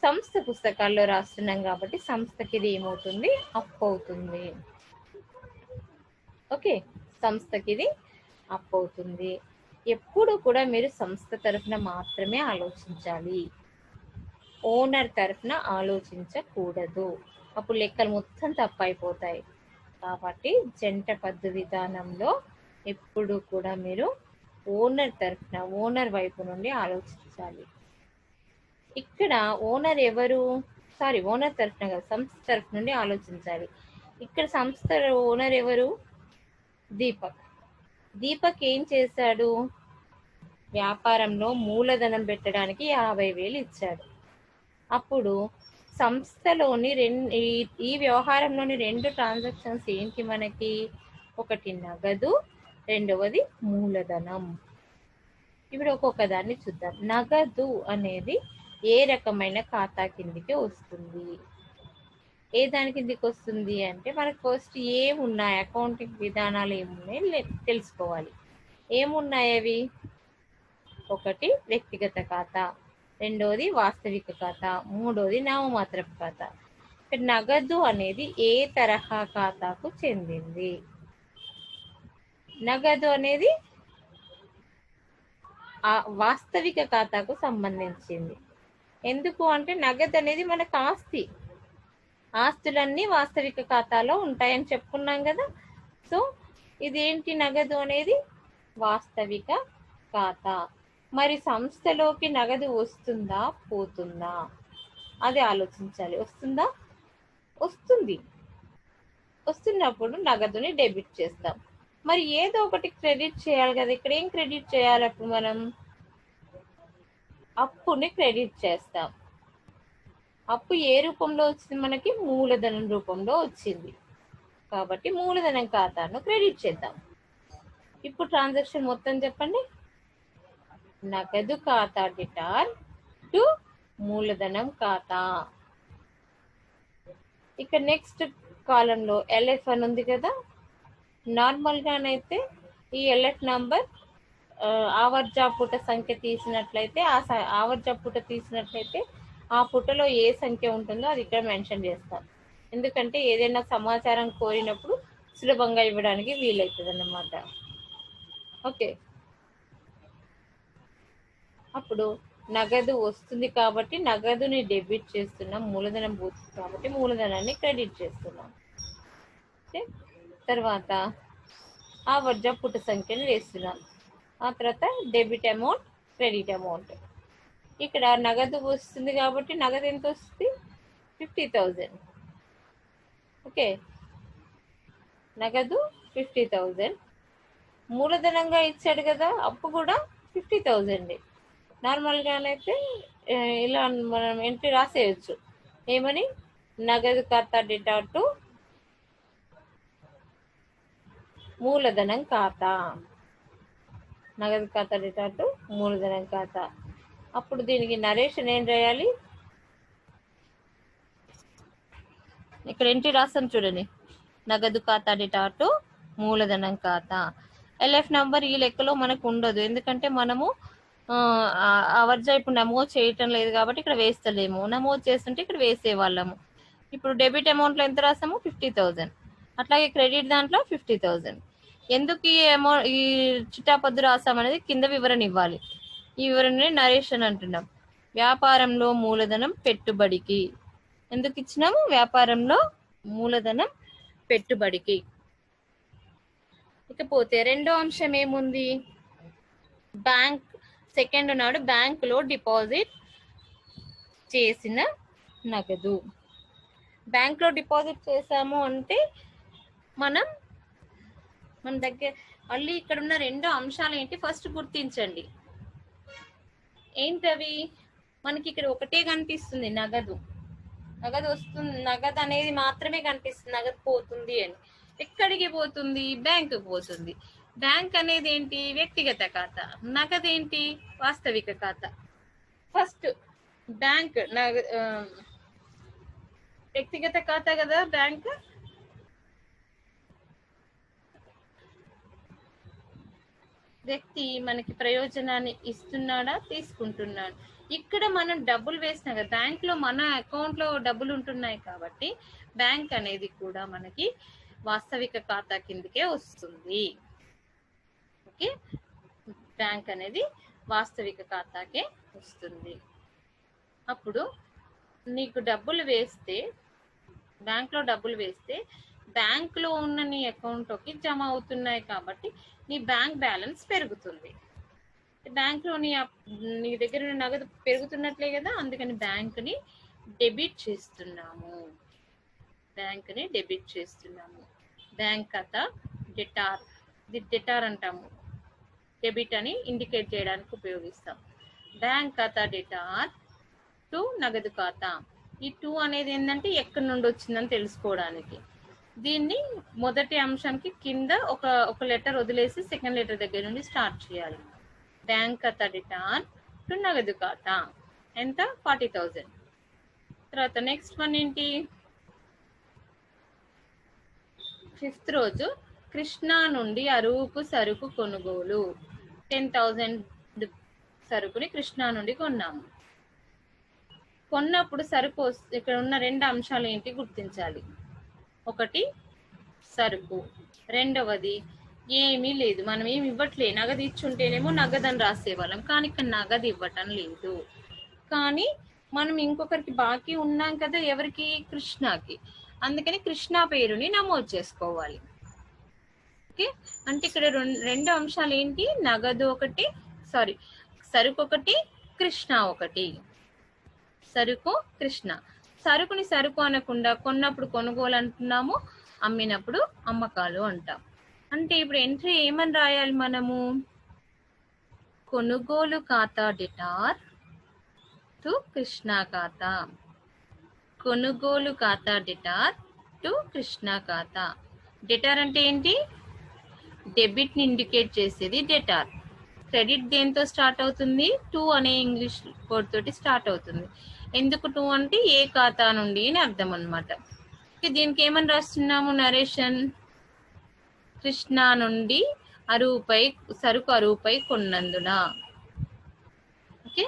సంస్థ పుస్తకాల్లో రాస్తున్నాం కాబట్టి సంస్థకి ఇది ఏమవుతుంది? అప్పు అవుతుంది. ఓకే, సంస్థకి ఇది అప్పు అవుతుంది. ఎప్పుడు కూడా మీరు సంస్థ తరఫున మాత్రమే ఆలోచించాలి, ఓనర్ తరఫున ఆలోచించకూడదు. అప్పుడు లెక్కలు మొత్తం తప్పైపోతాయి. కాబట్టి జంట పద్దు విధానంలో ఎప్పుడు కూడా మీరు ఓనర్ తరఫున, ఓనర్ వైపు నుండి ఆలోచించాలి. ఇక్కడ ఓనర్ ఎవరు? ఓనర్ తరఫున కాదు, సంస్థ తరఫు నుండి ఆలోచించాలి. ఇక్కడ సంస్థ ఓనర్ ఎవరు? దీపక్. దీపక్ ఏం చేశాడు? వ్యాపారంలో మూలధనం పెట్టడానికి 50,000 ఇచ్చాడు. అప్పుడు సంస్థలోని ఈ వ్యవహారంలోని 2 ట్రాన్సాక్షన్స్ ఏంటి మనకి? ఒకటి నగదు, రెండవది మూలధనం. ఇప్పుడు ఒక్కొక్క దాన్ని చూద్దాం. నగదు అనేది ఏ రకమైన ఖాతా కిందికి వస్తుంది? ఏ దాని కిందికి వస్తుంది అంటే మనకు ఫస్ట్ ఏమున్నాయి, అకౌంటింగ్ విధానాలు ఏమున్నాయి తెలుసుకోవాలి. ఏమున్నాయి అవి? ఒకటి వ్యక్తిగత ఖాతా, రెండోది వాస్తవిక ఖాతా, మూడోది నామమాత్రపు ఖాతా. నగదు అనేది ఏ తరహా ఖాతాకు చెందింది? నగదు అనేది ఆ వాస్తవిక ఖాతాకు సంబంధించింది. ఎందుకు అంటే నగదు అనేది మనకు ఆస్తి. ఆస్తులన్నీ వాస్తవిక ఖాతాలో ఉంటాయని చెప్పుకున్నాం కదా. సో ఇదేంటి? నగదు అనేది వాస్తవిక ఖాతా. మరి సంస్థలోకి నగదు వస్తుందా, పోతుందా? అది ఆలోచించాలి. వస్తుందా? వస్తుంది. వస్తున్నప్పుడు నగదుని డెబిట్ చేస్తాం. మరి ఏదో ఒకటి క్రెడిట్ చేయాలి కదా. ఇక్కడ ఏం క్రెడిట్ చేయాలి? అప్పుడు మనం అప్పుని క్రెడిట్ చేస్తాం. అప్పు ఏ రూపంలో వచ్చింది మనకి? మూలధనం రూపంలో వచ్చింది. కాబట్టి మూలధనం ఖాతాను క్రెడిట్ చేద్దాం. ఇప్పుడు ట్రాన్సాక్షన్ మొత్తం చెప్పండి. నగదు ఖాతా డిటార్ టు మూలధనం ఖాతా. ఇక్కడ నెక్స్ట్ కాలంలో ఎల్ఎఫ్ అని ఉంది కదా. నార్మల్ గానైతే ఈ ఎల్ఎఫ్ నంబర్ ఆవర్జా పుట సంఖ్య తీసినట్లయితే ఆ పుటలో ఏ సంఖ్య ఉంటుందో అది ఇక్కడ మెన్షన్ చేస్తాం. ఎందుకంటే ఏదైనా సమాచారం కోరినప్పుడు సులభంగా ఇవ్వడానికి వీలవుతుంది అన్నమాట. ఓకే, అప్పుడు నగదు వస్తుంది కాబట్టి నగదుని డెబిట్ చేస్తున్నాం, మూలధనం పోతుంది కాబట్టి మూలధనాన్ని క్రెడిట్ చేస్తున్నాం. తర్వాత ఆవర్జ పుట సంఖ్యను వేస్తున్నాం. ఆ తర్వాత డెబిట్ అమౌంట్, క్రెడిట్ అమౌంట్. ఇక్కడ నగదు వస్తుంది కాబట్టి నగదు ఎంత వస్తుంది? 50,000. ఓకే, నగదు 50,000. మూలధనంగా ఇచ్చాడు కదా, అప్పు కూడా 50,000. నార్మల్గానైతే ఇలా మనం ఎంట్రీ రాసేయచ్చు. ఏమని? నగదు ఖాతా డేటా టు మూలధనం ఖాతా. నగదు ఖాతా డేటా టు మూలధనం ఖాతా. అప్పుడు దీనికి నరేషన్ ఏం రాయాలి? ఇక్కడ ఎంట్రీ రాస్తాం చూడండి, నగదు ఖాతా డేటా టు మూలధనం ఖాతా. ఎల్ఎఫ్ నంబర్ ఈ లెక్కలో మనకు ఉండదు, ఎందుకంటే మనము అవర్జా ఇప్పుడు నమోదు చేయటం లేదు కాబట్టి ఇక్కడ వేస్తలేము. నమోదు చేస్తుంటే ఇక్కడ వేసేవాళ్ళము. ఇప్పుడు డెబిట్ అమౌంట్లో ఎంత రాసాము? 50,000. అట్లాగే క్రెడిట్ దాంట్లో 50,000. ఎందుకు ఈ చిట్టాపద్దు రాసామనేది కింద వివరణ ఇవ్వాలి. ఈ వివరణని నరేషన్ అంటున్నాం. వ్యాపారంలో మూలధనం పెట్టుబడికి. ఎందుకు ఇచ్చినాము? వ్యాపారంలో మూలధనం పెట్టుబడికి. ఇకపోతే రెండో అంశం ఏముంది? బ్యాంక్ సెకండ్ నాడు బ్యాంకులో డిపాజిట్ చేసిన నగదు. బ్యాంకులో డిపాజిట్ చేసాము అంటే మన దగ్గర మళ్ళీ ఇక్కడ ఉన్న రెండు అంశాలు ఏంటి ఫస్ట్ గుర్తించండి. ఏంటవి? మనకి ఇక్కడ ఒకటే కనిపిస్తుంది, నగదు వస్తుంది, నగదు అనేది మాత్రమే కనిపిస్తుంది. నగదు పోతుంది అని. ఎక్కడికి పోతుంది? బ్యాంకుకి పోతుంది. బ్యాంక్ అనేది ఏంటి? వ్యక్తిగత ఖాతా. నగదు ఏంటి? వాస్తవిక ఖాతా. ఫస్ట్ బ్యాంక్ వ్యక్తిగత ఖాతా కదా బ్యాంక్. వ్యక్తి మనకి ప్రయోజనాన్ని ఇస్తున్నాడా, తీసుకుంటున్నాడు? ఇక్కడ మనం డబ్బులు వేసినా కదా, బ్యాంక్ లో మన అకౌంట్ లో డబ్బులు ఉంటున్నాయి కాబట్టి బ్యాంక్ అనేది కూడా మనకి వాస్తవిక ఖాతా కిందకే వస్తుంది. ఓకే, బ్యాంక్ అనేది వాస్తవిక ఖాతాకే వస్తుంది. అప్పుడు నీకు డబ్బులు వేస్తే, బ్యాంక్ లో డబ్బులు వేస్తే బ్యాంక్ లో ఉన్న నీ అకౌంట్లోకి జమ అవుతున్నాయి కాబట్టి నీ బ్యాంక్ బ్యాలెన్స్ పెరుగుతుంది. బ్యాంక్ లో నీ దగ్గర ఉన్న నగదు పెరుగుతున్నట్లే కదా, అందుకని బ్యాంక్ ని డెబిట్ చేస్తున్నాము. బ్యాంక్ ఖాతా డెటార్, ఇది డెటార్ అంటాము. డెబిట్ అని ఇండికేట్ చేయడానికి ఉపయోగిస్తాం. బ్యాంక్ ఖాతా డెటార్ టు నగదు ఖాతా. ఈ టూ అనేది ఏంటంటే ఎక్కడి నుండి వచ్చిందని తెలుసుకోవడానికి. దీన్ని మొదటి అంశానికి కింద ఒక లెటర్ వదిలేసి సెకండ్ లెటర్ దగ్గర నుండి స్టార్ట్ చేయాలి. బ్యాంక్ ఖాతా డెటార్ టు నగదు ఖాతా ఎంత? 40,000. తర్వాత నెక్స్ట్ వన్ ఏంటి? ఫిఫ్త్ రోజు కృష్ణా నుండి అరువుకు సరుకు కొనుగోలు. 10,000 సరుకుని కృష్ణా నుండి కొన్నాము. కొన్నప్పుడు సరుకు ఇక్కడ ఉన్న రెండు అంశాలు ఏంటి గుర్తించాలి. ఒకటి సరుకు, రెండవది ఏమీ లేదు, మనం ఏమి ఇవ్వట్లే. నగదు ఇచ్చుంటేనేమో నగదని రాసేవాళ్ళం, కానీ ఇక్కడ నగదు ఇవ్వటం లేదు. కానీ మనం ఇంకొకరికి బాకీ ఉన్నాం కదా, ఎవరికి? కృష్ణకి. అందుకని కృష్ణ పేరుని నమోదు చేసుకోవాలి. ఓకే, అంటే ఇక్కడ రెండు అంశాలు ఏంటి? నగదు ఒకటి, సరుకు ఒకటి, కృష్ణ ఒకటి. సరుకు కృష్ణ. సరుకుని సరుకు అనకుండా కొన్నప్పుడు కొనుగోలు అంటున్నాము, అమ్మినప్పుడు అమ్మకాలు అంటాం. అంటే ఇప్పుడు ఎంట్రీ ఏమని రాయాలి మనము? కొనుగోలు ఖాతా డెటార్ టు కృష్ణ ఖాతా. కొనుగోలు ఖాతా డెటార్ టు కృష్ణ ఖాతా. డెటార్ అంటే ఏంటి? డెబిట్ ని ఇండికేట్ చేసేది డెటార్. క్రెడిట్ దేంతో స్టార్ట్ అవుతుంది? 2 అనే ఇంగ్లీష్ వర్డ్ తోటి స్టార్ట్ అవుతుంది. ఎందుకు 2 అంటే ఏ ఖాతా నుండి అని అర్థం అనమాట. దీనికి ఏమని రాస్తున్నాము? నరేషన్. కృష్ణా నుండి సరుకు అరువుపై కొన్నందున. ఓకే,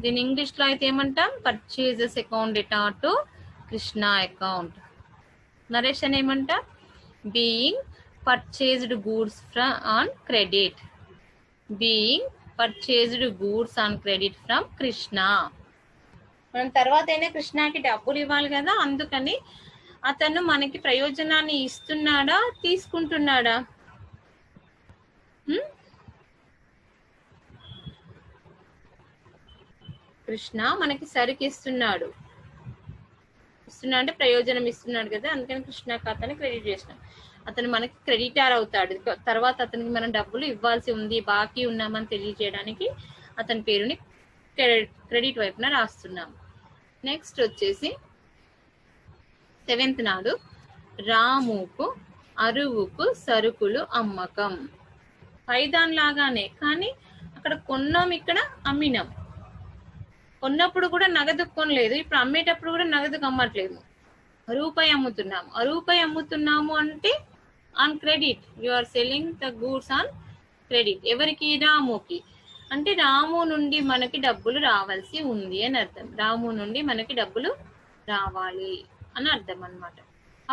దీని ఇంగ్లీష్ లో అయితే ఏమంటాం? Purchases account data to Krishna account. Narration ఏమంటాం? Being purchased goods on credit. Being purchased goods on credit from Krishna. మనం తర్వాత అయినా కృష్ణకి డబ్బులు ఇవ్వాలి కదా, అందుకని అతను మనకి ప్రయోజనాన్ని ఇస్తున్నాడా, తీసుకుంటున్నాడా? కృష్ణ మనకి సరుకు ఇస్తున్నాడు అంటే ప్రయోజనం ఇస్తున్నాడు కదా, అందుకని కృష్ణ ఖాతాని క్రెడిట్ చేసినాం. అతను మనకి క్రెడిటార్ అవుతాడు. తర్వాత అతనికి మనం డబ్బులు ఇవ్వాల్సి ఉంది, బాకీ ఉన్నామని తెలియజేయడానికి అతని పేరుని క్రెడిట్ వైపున రాస్తున్నాం. నెక్స్ట్ వచ్చేసి 7th నాడు రాముకు అరువుకు సరుకులు అమ్మకం. పైదానిలాగానే, కానీ అక్కడ కొన్నాం, ఇక్కడ అమ్మినాం. కొన్నప్పుడు కూడా నగదు కొనలేదు, ఇప్పుడు అమ్మేటప్పుడు కూడా నగదుకు అమ్మట్లేదు, రూపాయి అమ్ముతున్నాము. రూపాయి అమ్ముతున్నాము అంటే on credit, you are selling the goods on credit. ఎవరికి? రాముకి. అంటే రాము నుండి మనకి డబ్బులు రావాల్సి ఉంది అని అర్థం. రాము నుండి మనకి డబ్బులు రావాలి అని అర్థం అన్నమాట.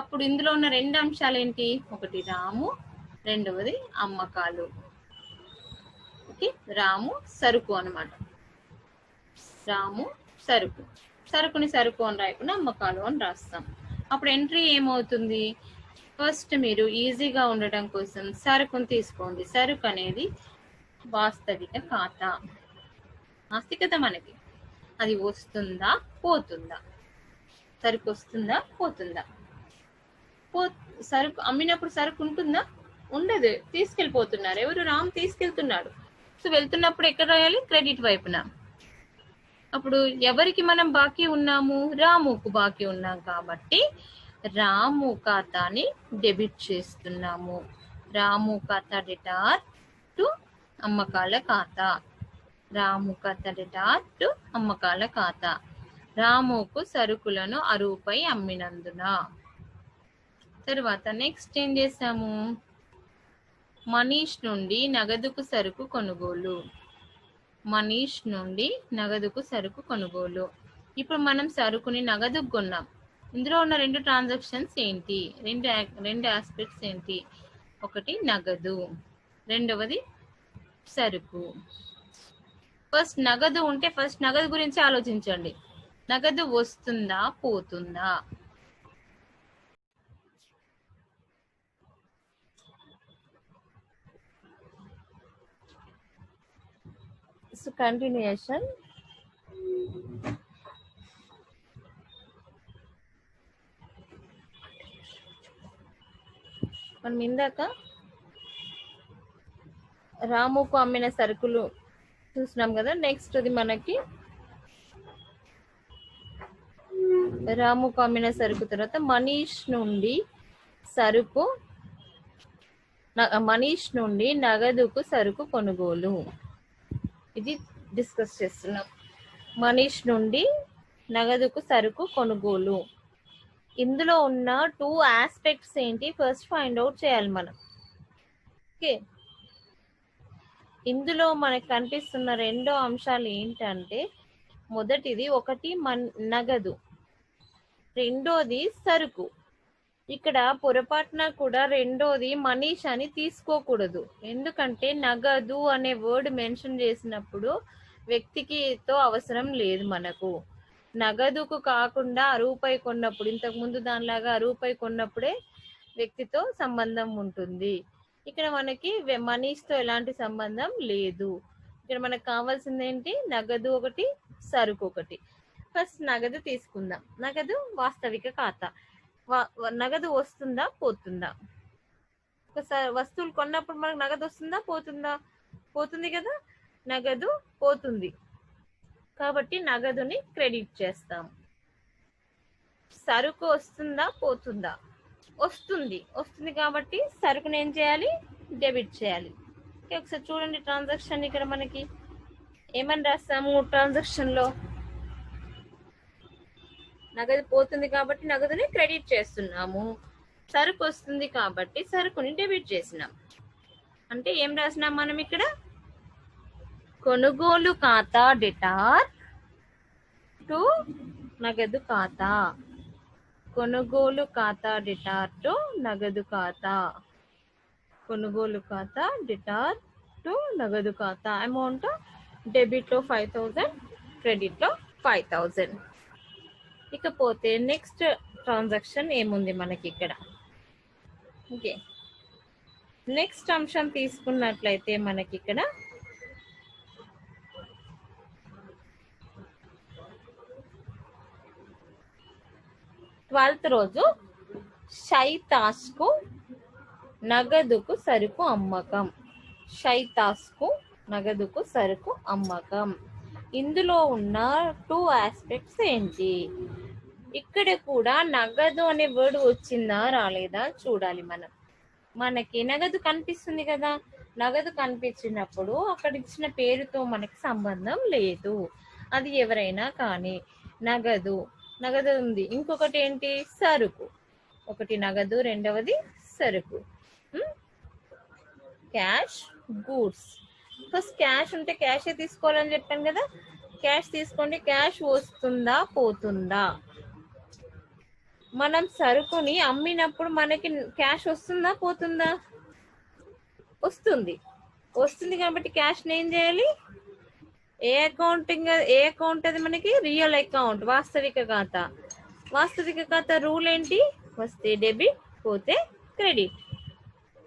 అప్పుడు ఇందులో ఉన్న రెండు అంశాలు ఏంటి? ఒకటి రాము, రెండవది అమ్మకాలు. ఓకే, రాము సరుకు అన్నమాట. రాము సరుకు, సరుకుని సరుకు అని రాయకుండా అమ్మకాలు అని రాస్తాం. అప్పుడు ఎంట్రీ ఏమవుతుంది? ఫస్ట్ మీరు ఈజీగా ఉండటం కోసం సరుకుని తీసుకోండి. సరుకు అనేది వాస్తవిక ఖాతా. ఆస్తి కదా మనకి, అది వస్తుందా పోతుందా? సరుకు వస్తుందా పోతుందా? సరుకు అమ్మినప్పుడు సరుకు ఉంటుందా? ఉండదు, తీసుకెళ్ళిపోతున్నారు. ఎవరు? రామ్ తీసుకెళ్తున్నాడు. సో వెళ్తున్నప్పుడు ఎక్కడ రాయాలి? క్రెడిట్ వైపున. అప్పుడు ఎవరికి మనం బాకీ ఉన్నాము? రాముకు బాకీ ఉన్నాం కాబట్టి రాము ఖాతాని డెబిట్ చేస్తున్నాము. రాము ఖాతా డెటార్ టు అమ్మకాల ఖాతా. రాము ఖాతా డెటార్ టు అమ్మకాల ఖాతా. రాముకు సరుకులను అరువుపై అమ్మినందున. తర్వాత నెక్స్ట్ ఏం చేసాము? మనీష్ నుండి నగదుకు సరుకు కొనుగోలు. మనీష్ నుండి నగదుకు సరుకు కొనుగోలు. ఇప్పుడు మనం సరుకుని నగదుకు కొన్నాం. ఇందులో ఉన్న రెండు ట్రాన్సాక్షన్స్ ఏంటి? రెండు ఆస్పెక్ట్స్ ఏంటి? ఒకటి నగదు, రెండవది సరుకు. ఫస్ట్ నగదు ఉంటే ఫస్ట్ నగదు గురించి ఆలోచించండి. నగదు వస్తుందా పోతుందా? So continuation. మనం ఇందాక రాముకు అమ్మిన సరుకులు చూసినాం కదా. నెక్స్ట్ అది మనకి రాముకు అమ్మిన సరుకు తర్వాత మనీష్ నుండి సరుకు, మనీష్ నుండి నగదుకు సరుకు కొనుగోలు. ఇది డిస్కస్ చేస్తున్నాం. మనీష్ నుండి నగదుకు సరుకు కొనుగోలు. ఇందులో ఉన్న టూ ఆస్పెక్ట్స్ ఏంటి? ఫస్ట్ ఫైండ్ అవుట్ చేయాలి మనం. ఓకే, ఇందులో మనకు కనిపిస్తున్న రెండో అంశాలు ఏంటంటే, మొదటిది ఒకటి నగదు, రెండోది సరుకు. ఇక్కడ పొరపాటున కూడా రెండోది మనీష్ అని తీసుకోకూడదు. ఎందుకంటే నగదు అనే వర్డ్ మెన్షన్ చేసినప్పుడు వ్యక్తికి తో అవసరం లేదు మనకు. నగదుకు కాకుండా రూపాయి కొన్నప్పుడు, ఇంతకు ముందు దానిలాగా రూపాయి కొన్నప్పుడే వ్యక్తితో సంబంధం ఉంటుంది. ఇక్కడ మనకి మనీష్ తో ఎలాంటి సంబంధం లేదు. ఇక్కడ మనకు కావాల్సింది ఏంటి? నగదు ఒకటి, సరుకు ఒకటి. ఫస్ట్ నగదు తీసుకుందాం. నగదు వాస్తవిక ఖాతా. నగదు వస్తుందా పోతుందా? ఒకసారి వస్తువులు కొన్నప్పుడు మనకు నగదు వస్తుందా పోతుందా? పోతుంది కదా, నగదు పోతుంది కాబట్టి నగదుని క్రెడిట్ చేస్తాం. సరుకు వస్తుందా పోతుందా? వస్తుంది. వస్తుంది కాబట్టి సరుకుని ఏం చేయాలి? డెబిట్ చేయాలి. ఒకసారి చూడండి ట్రాన్సాక్షన్. ఇక్కడ మనకి ఏమని రాస్తాము ట్రాన్సాక్షన్ లో? నగదు పోతుంది కాబట్టి నగదుని క్రెడిట్ చేస్తున్నాము. సరుకు వస్తుంది కాబట్టి సరుకుని డెబిట్ చేసినాం. అంటే ఏం రాసినాం మనం ఇక్కడ? కొనుగోలు ఖాతా డెటార్ టు నగదు ఖాతా. కొనుగోలు ఖాతా డెటార్ టు నగదు ఖాతా. కొనుగోలు ఖాతా డెటార్ టు నగదు ఖాతా. అమౌంట్ డెబిట్ లో 5000, క్రెడిట్ లో 5000. ఇకపోతే నెక్స్ట్ ట్రాన్సాక్షన్ ఏముంది మనకి ఇక్కడ? ఓకే, నెక్స్ట్ అంశం తీసుకున్నట్లయితే మనకి ఇక్కడ 12th రోజు షైతాస్కు నగదుకు సరుకు అమ్మకం. షైతాస్కు నగదుకు సరుకు అమ్మకం. ఇందులో ఉన్న టూ ఆస్పెక్ట్స్ ఏంటి? ఇక్కడ కూడా నగదు అనే వర్డ్ వచ్చిందా రాలేదా చూడాలి మనం. మనకి నగదు కనిపిస్తుంది కదా, నగదు కనిపించినప్పుడు అక్కడ ఇచ్చిన పేరుతో మనకి సంబంధం లేదు. అది ఎవరైనా కానీ నగదు, నగదు ఉంది. ఇంకొకటి ఏంటి, సరుకు. ఒకటి నగదు, రెండవది సరుకు. Cash, goods. ఫస్ట్ క్యాష్ ఉంటే క్యాషే తీసుకోవాలని చెప్పాను కదా, క్యాష్ తీసుకోండి. క్యాష్ వస్తుందా పోతుందా? మనం సరుకుని అమ్మినప్పుడు మనకి క్యాష్ వస్తుందా పోతుందా? వస్తుంది. వస్తుంది కాబట్టి క్యాష్ ఏం చేయాలి? ఏ అకౌంట్ అది మనకి? రియల్ అకౌంట్, వాస్తవిక ఖాతా. వాస్తవిక ఖాతా రూల్ ఏంటి? వస్తే డెబిట్, పోతే క్రెడిట్.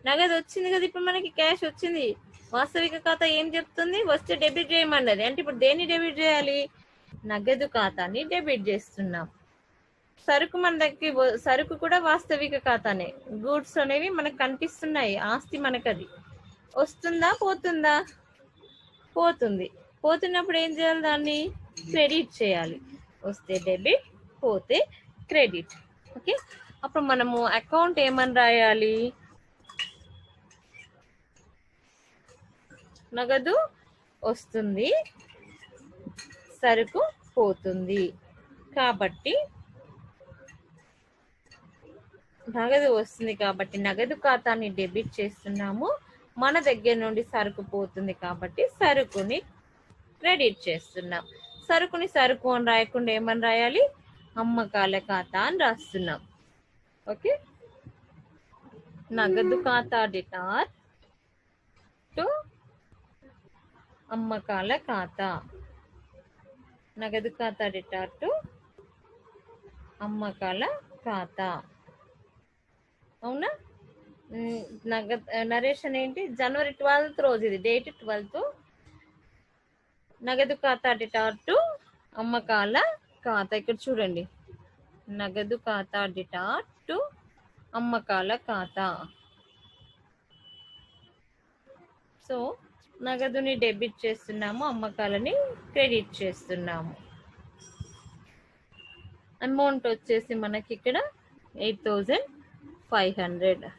నగదు వచ్చింది కదా, ఇప్పుడు మనకి క్యాష్ వచ్చింది. వాస్తవిక ఖాతా ఏం చెప్తుంది? వస్తే డెబిట్ చేయమన్నది. అంటే ఇప్పుడు దేన్ని డెబిట్ చేయాలి? నగదు ఖాతాని డెబిట్ చేస్తున్నాం. సరుకు మన దగ్గర, సరుకు కూడా వాస్తవిక ఖాతానే. గూడ్స్ అనేవి మనకు కనిపిస్తున్నాయి, ఆస్తి మనకది. వస్తుందా పోతుందా? పోతుంది. పోతున్నప్పుడు ఏం చేయాలి? దాన్ని క్రెడిట్ చేయాలి. వస్తే డెబిట్, పోతే క్రెడిట్. ఓకే, అప్పుడు మనము అకౌంట్ ఏమని రాయాలి? నగదు వస్తుంది, సరుకు పోతుంది. కాబట్టి నగదు వస్తుంది కాబట్టి నగదు ఖాతాని డెబిట్ చేస్తున్నాము. మన దగ్గర నుండి సరుకు పోతుంది కాబట్టి సరుకుని క్రెడిట్ చేస్తున్నాం. సరుకుని సరుకు అని రాయకుండా ఏమని రాయాలి? అమ్మకాల ఖాతా అని రాస్తున్నాం. ఓకే, నగదు ఖాతా డిటార్ టు అమ్మకాల ఖాతా. నగదు ఖాతా డిటార్ టు అమ్మకాల ఖాతా. అవునా? నరేషన్ ఏంటి? జనవరి 12th రోజు, ఇది డేట్ 12th. నగదు ఖాతా డిటార్ టు అమ్మకాల ఖాతా. ఇక్కడ చూడండి, నగదు ఖాతా డిటార్ టు అమ్మకాల ఖాతా. సో నగదుని డెబిట్ చేస్తున్నాము, అమ్మకాలని క్రెడిట్ చేస్తున్నాము. అమౌంట్ వచ్చేసి మనకి ఇక్కడ 8,500.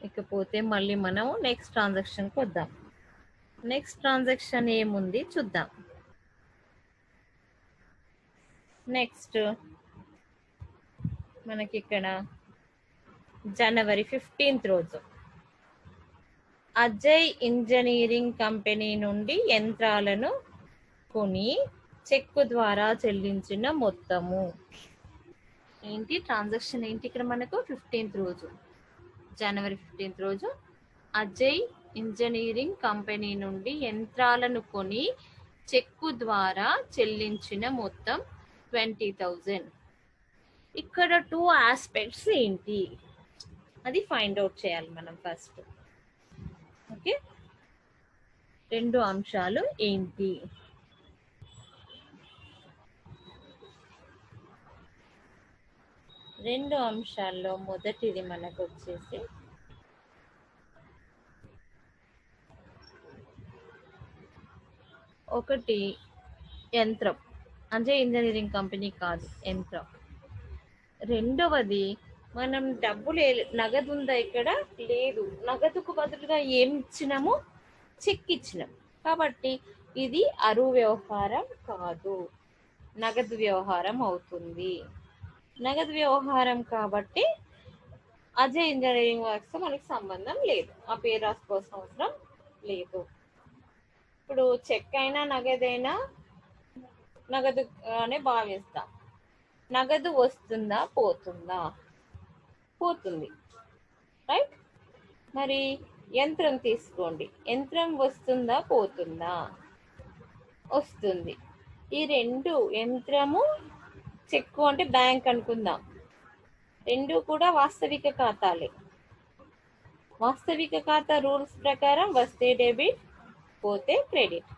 ఇకపోతే మళ్ళీ మనం నెక్స్ట్ ట్రాన్సాక్షన్కి వద్దాం. నెక్స్ట్ ట్రాన్సాక్షన్ ఏముంది చూద్దాం. నెక్స్ట్ మనకి ఇక్కడ జనవరి 15th రోజు అజయ్ ఇంజనీరింగ్ కంపెనీ నుండి యంత్రాలను కొని చెక్కు ద్వారా చెల్లించిన మొత్తము ఏంటి? ట్రాన్సాక్షన్ ఏంటి ఇక్కడ మనకు? 15th రోజు, జనవరి 15th రోజు అజయ్ ఇంజనీరింగ్ కంపెనీ నుండి యంత్రాలను కొని చెక్కు ద్వారా చెల్లించిన మొత్తం 20,000. ఇక్కడ 2 ఆస్పెక్ట్స్ ఏంటి అది ఫైండ్ అవుట్ చేయాలి మనం ఫస్ట్. ఓకే, 2 అంశాలు ఏంటి? రెండు అంశాల్లో మొదటిది మనకు వచ్చేసి ఒకటి యంత్రం, అజయ్ ఇంజనీరింగ్ కంపెనీ కాదు, యంత్రం. రెండవది మనం డబ్బులు నగదు ఉందా ఇక్కడ? లేదు. నగదుకు బదులుగా ఏం ఇచ్చినాము? చెక్ ఇచ్చినాం. కాబట్టి ఇది అరువు వ్యవహారం కాదు, నగదు వ్యవహారం అవుతుంది. నగదు వ్యవహారం కాబట్టి అజయ్ ఇంజనీరింగ్ వర్క్స్ మనకి సంబంధం లేదు, ఆ పేరు రాసుకోవాల్సిన అవసరం లేదు. ఇప్పుడు చెక్ అయినా నగదైనా నగదు అనే భావిస్తాం. నగదు వస్తుందా పోతుందా? పోతుంది, రైట్. మరి యంత్రం తీసుకోండి, యంత్రం వస్తుందా పోతుందా? వస్తుంది. ఈ రెండు, యంత్రము చెక్కు అంటే బ్యాంక్ అనుకుందాం, రెండు కూడా వాస్తవిక ఖాతాలే. వాస్తవిక ఖాతా రూల్స్ ప్రకారం వస్తే డెబిట్, పోతే క్రెడిట్.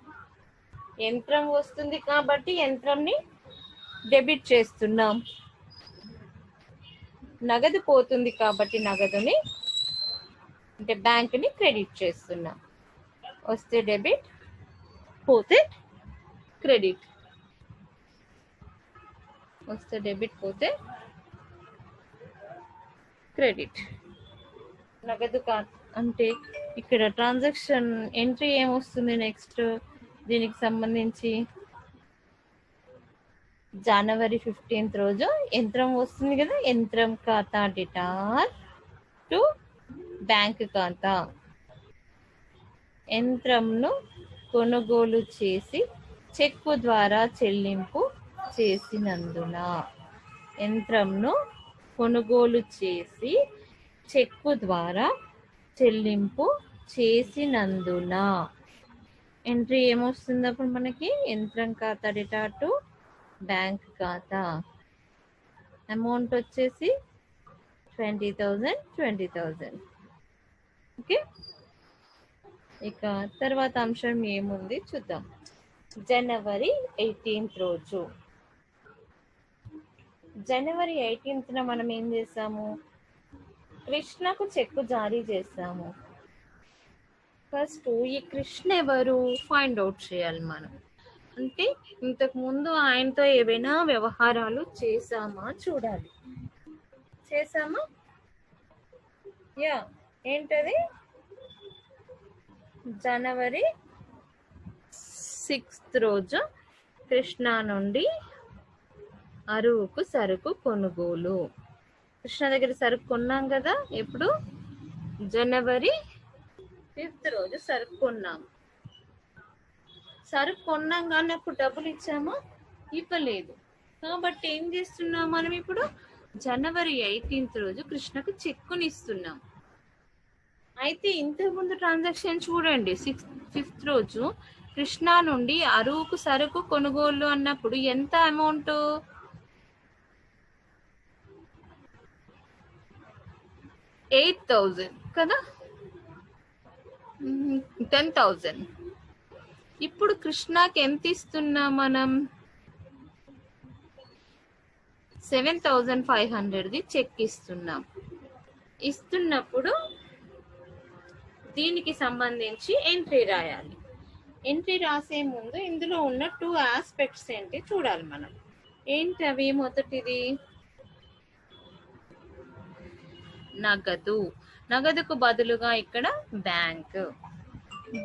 యంత్రం వస్తుంది కాబట్టి యంత్రంని డెబిట్ చేస్తున్నాం. నగదు పోతుంది కాబట్టి నగదుని అంటే బ్యాంకుని క్రెడిట్ చేస్తున్నాం. వస్తే డెబిట్, పోతే క్రెడిట్. వస్తే డెబిట్, పోతే క్రెడిట్. నగదు ఖాతా అంటే ఇక్కడ ట్రాన్సాక్షన్ ఎంట్రీ ఏమొస్తుంది నెక్స్ట్ దీనికి సంబంధించి జనవరి 15th రోజు యంత్రం వస్తుంది కదా, యంత్రం ఖాతా డెటార్ టు బ్యాంక్ ఖాతా. యంత్రంను కొనుగోలు చేసి చెక్కు ద్వారా చెల్లింపు చేసినందున. యంత్రంను కొనుగోలు చేసి చెక్కు ద్వారా చెల్లింపు చేసినందున ఎంట్రీ ఏమొస్తుంది అప్పుడు మనకి యంత్రం ఖాతా డేటా టు బ్యాంక్ ఖాతా. అమౌంట్ వచ్చేసి 20,000. ఓకే, ఇక తర్వాత అంశం ఏముంది చూద్దాం. జనవరి 18th రోజు. జనవరి 18th మనం ఏం చేసాము, కృష్ణకు చెక్కు జారీ చేసాము. ఫస్ట్ ఈ కృష్ణ ఎవరు ఫైండ్ అవుట్ చేయాలి మనం. అంటే ఇంతకు ముందు ఆయనతో ఏవైనా వ్యవహారాలు చేసామా చూడాలి. చేసామా? యా, ఏంటది? జనవరి 6th రోజు కృష్ణా నుండి అరువుకు సరుకు కొనుగోలు. కృష్ణ దగ్గర సరుకు కొన్నాం కదా, ఎప్పుడు జనవరి 5th రోజు సరుకు కొన్నాం. సరుకు కొన్నాం కానీ అప్పుడు డబ్బులు ఇచ్చామా? ఇవ్వలేదు. కాబట్టి ఏం చేస్తున్నాం మనం ఇప్పుడు జనవరి 18th రోజు కృష్ణకు చెక్కుని ఇస్తున్నాం. అయితే ఇంతకుముందు ట్రాన్సాక్షన్ చూడండి, 5th రోజు కృష్ణా నుండి అరువుకు సరుకు కొనుగోలు అన్నప్పుడు ఎంత అమౌంట్? 8,000 కదా, 10,000. ఇప్పుడు కృష్ణాకి ఎంత ఇస్తున్నాం మనం? 7,500ది చెక్ ఇస్తున్నాం. ఇస్తున్నప్పుడు దీనికి సంబంధించి ఎంట్రీ రాయాలి. ఎంట్రీ రాసే ముందు ఇందులో ఉన్న 2 ఆస్పెక్ట్స్ ఏంటి చూడాలి మనం. ఏంటి అవి? మొదటిది నగదు. నగదుకు బదులుగా ఇక్కడ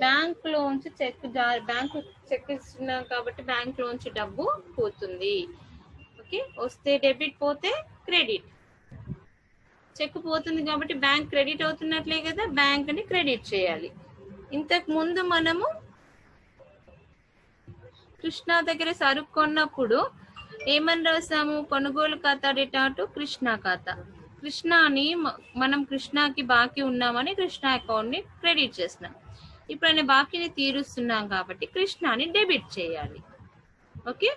బ్యాంక్ లోంచి బ్యాంకు చెక్ ఇస్తున్నాం కాబట్టి బ్యాంక్ లోంచి డబ్బు పోతుంది. ఓకే, వస్తే డెబిట్, పోతే క్రెడిట్. చెక్ పోతుంది కాబట్టి బ్యాంక్ క్రెడిట్ అవుతున్నట్లే కదా, బ్యాంక్ ని క్రెడిట్ చేయాలి. ఇంతకు ముందు మనము కృష్ణ దగ్గర సరుకు కొన్నప్పుడు ఏమని రాసాము? కొనుగోలు ఖాతా డేటా టు కృష్ణ ఖాతా. కృష్ణని మనం కృష్ణకి బాకీ ఉన్నామని కృష్ణ అకౌంట్ ని క్రెడిట్ చేస్తున్నాం. ఇప్పుడు ఆయన బాకీని తీరుస్తున్నాం కాబట్టి కృష్ణని డెబిట్ చేయాలి. ఓకే,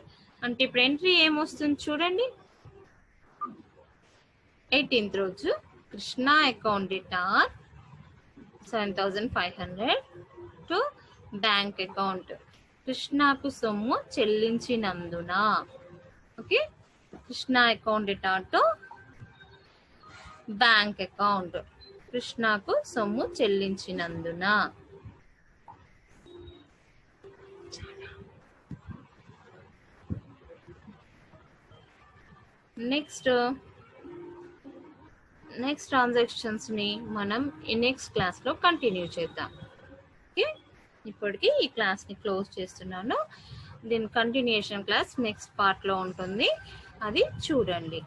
అంటే ఇప్పుడు ఎంట్రీ ఏమొస్తుంది చూడండి. 18th రోజు Krishna account data 7,500 to bank account. కృష్ణకు సొమ్ము చెల్లించినందున. Okay, Krishna account data to bank account. కృష్ణకు సొమ్ము చెల్లించినందున. నెక్స్ట్ ట్రాన్సాక్షన్స్ ని మనం ఈ నెక్స్ట్ క్లాస్ లో కంటిన్యూ చేద్దాం. ఓకే, ఇప్పటికి ఈ క్లాస్ ని క్లోజ్ చేస్తున్నాను. దీని కంటిన్యూషన్ క్లాస్ నెక్స్ట్ పార్ట్ లో ఉంటుంది, అది చూడండి.